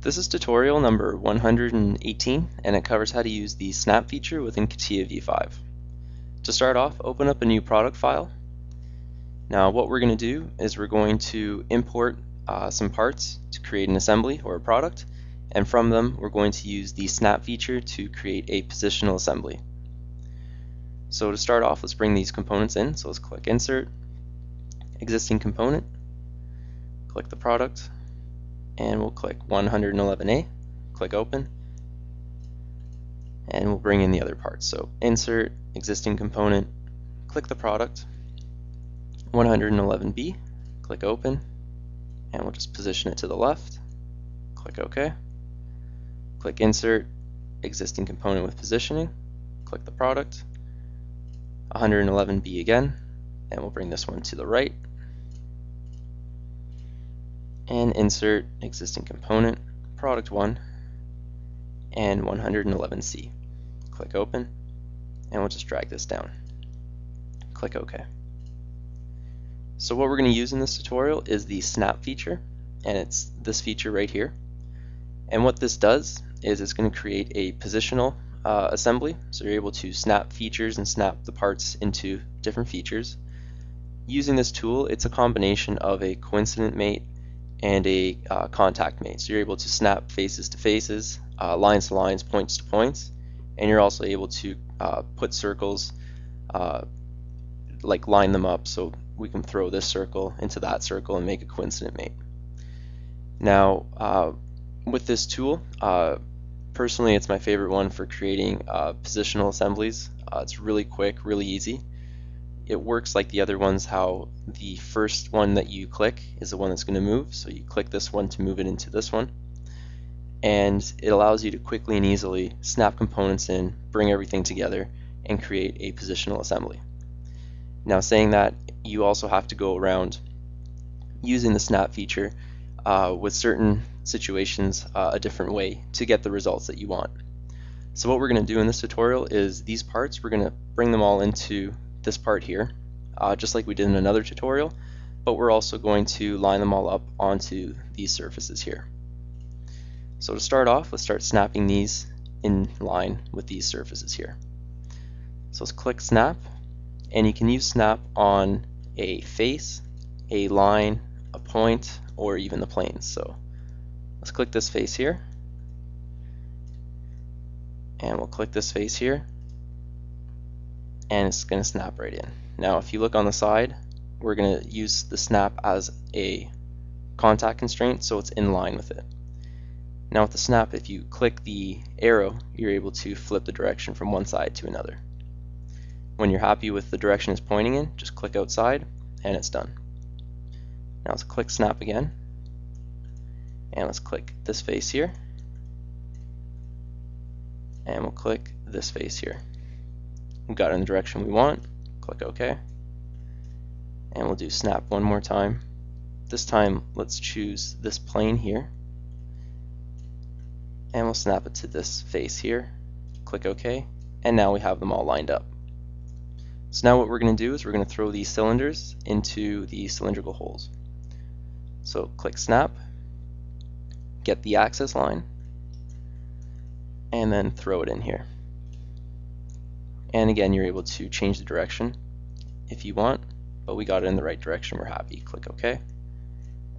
This is tutorial number 118, and it covers how to use the snap feature within CATIA v5. To start off, open up a new product file. Now what we're going to do is we're going to import some parts to create an assembly or a product, and from them we're going to use the snap feature to create a positional assembly. So to start off, let's bring these components in. So let's click Insert, Existing Component, click the product, and we'll click 111A, click Open, and we'll bring in the other parts. So Insert, Existing Component, click the product, 111B, click Open, and we'll just position it to the left, click OK, click Insert, Existing Component with Positioning, click the product, 111B again, and we'll bring this one to the right, and Insert, Existing Component, Product 1, and 111C. Click Open, and we'll just drag this down. Click OK. So what we're going to use in this tutorial is the snap feature, and it's this feature right here. And what this does is it's going to create a positional assembly, so you're able to snap features and snap the parts into different features. Using this tool, it's a combination of a coincident mate and a contact mate. So you're able to snap faces to faces, lines to lines, points to points, and you're also able to put circles, like line them up, so we can throw this circle into that circle and make a coincident mate. Now with this tool, personally it's my favorite one for creating positional assemblies. It's really quick, really easy. It works like the other ones, how the first one that you click is the one that's going to move. So you click this one to move it into this one. And it allows you to quickly and easily snap components in, bring everything together, and create a positional assembly. Now saying that, you also have to go around using the snap feature with certain situations a different way to get the results that you want. So what we're going to do in this tutorial is these parts, we're going to bring them all into this part here, just like we did in another tutorial, but we're also going to line them all up onto these surfaces here. So to start off, let's start snapping these in line with these surfaces here. So let's click Snap, and you can use Snap on a face, a line, a point, or even the planes. So let's click this face here, and we'll click this face here, and it's going to snap right in. Now if you look on the side, we're going to use the snap as a contact constraint, so it's in line with it. Now with the snap, if you click the arrow, you're able to flip the direction from one side to another. When you're happy with the direction it's pointing in, just click outside, and it's done. Now let's click Snap again, and let's click this face here, and we'll click this face here. We got it in the direction we want, click OK, and we'll do Snap one more time. This time let's choose this plane here, and we'll snap it to this face here, click OK, and now we have them all lined up. So now what we're going to do is we're going to throw these cylinders into the cylindrical holes. So click Snap, get the axis line, and then throw it in here. And again, you're able to change the direction if you want, but we got it in the right direction, we're happy. Click OK,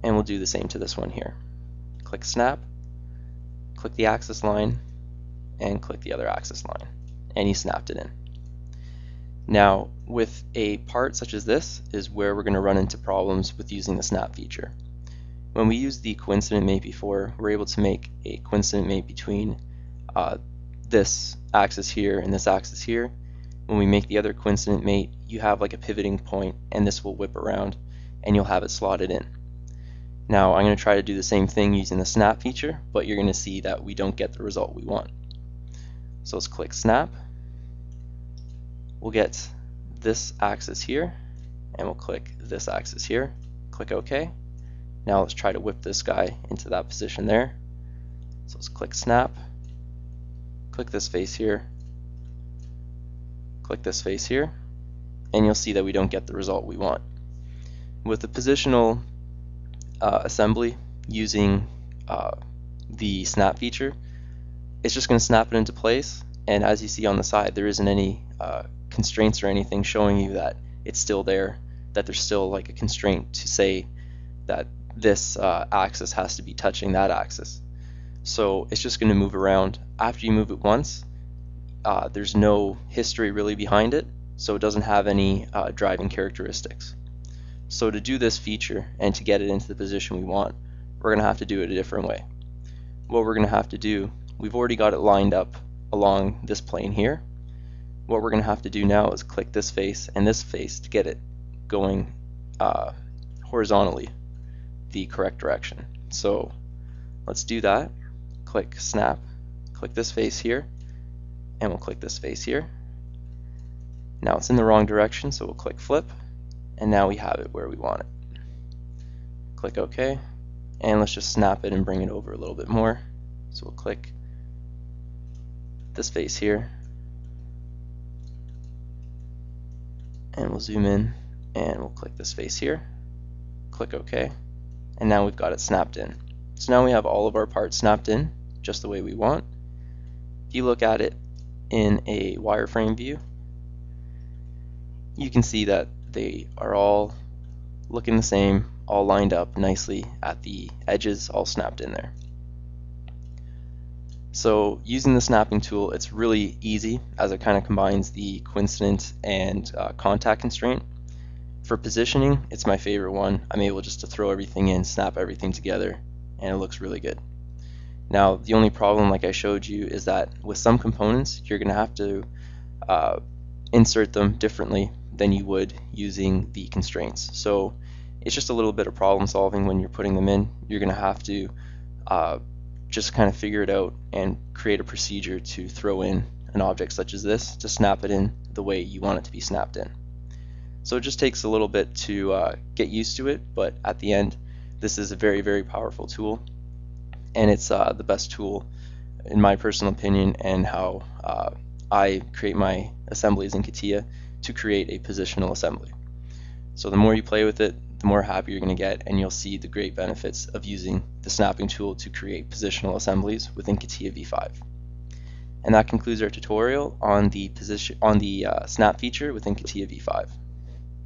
and we'll do the same to this one here. Click Snap, click the axis line, and click the other axis line, and you snapped it in. Now with a part such as this is where we're going to run into problems with using the snap feature. When we use the coincident mate before, we're able to make a coincident mate between this axis here and this axis here. When we make the other coincident mate, you have like a pivoting point, and this will whip around and you'll have it slotted in. Now I'm going to try to do the same thing using the snap feature, but you're going to see that we don't get the result we want. So let's click Snap. We'll get this axis here, and we'll click this axis here, click OK. Now let's try to whip this guy into that position there. So let's click Snap, click this face here, click this face here, and you'll see that we don't get the result we want. With the positional assembly using the snap feature, it's just going to snap it into place, and as you see on the side, there isn't any constraints or anything showing you that it's still there, that there's still like a constraint to say that this axis has to be touching that axis. So it's just going to move around. After you move it once, there's no history really behind it, so it doesn't have any driving characteristics. So to do this feature and to get it into the position we want, we're going to have to do it a different way. What we're going to have to do, we've already got it lined up along this plane here. What we're going to have to do now is click this face and this face to get it going horizontally, the correct direction. So let's do that. Click snap, click this face here, and we'll click this face here. Now it's in the wrong direction, so we'll click flip, and now we have it where we want it. Click OK, and let's just snap it and bring it over a little bit more. So we'll click this face here, and we'll zoom in, and we'll click this face here, click OK, and now we've got it snapped in. So now we have all of our parts snapped in just the way we want. If you look at it in a wireframe view, you can see that they are all looking the same, all lined up nicely at the edges, all snapped in there. So using the snapping tool, it's really easy as it kind of combines the coincident and contact constraint. For positioning, it's my favorite one. I'm able just to throw everything in, snap everything together, and it looks really good. Now the only problem, like I showed you, is that with some components you're going to have to insert them differently than you would using the constraints. So it's just a little bit of problem solving when you're putting them in. You're going to have to just kind of figure it out and create a procedure to throw in an object such as this to snap it in the way you want it to be snapped in. So it just takes a little bit to get used to it, but at the end this is a very, very powerful tool, and it's the best tool in my personal opinion, and how I create my assemblies in CATIA to create a positional assembly. So the more you play with it, the more happy you're going to get, and you'll see the great benefits of using the snapping tool to create positional assemblies within CATIA v5. And that concludes our tutorial on the snap feature within CATIA v5.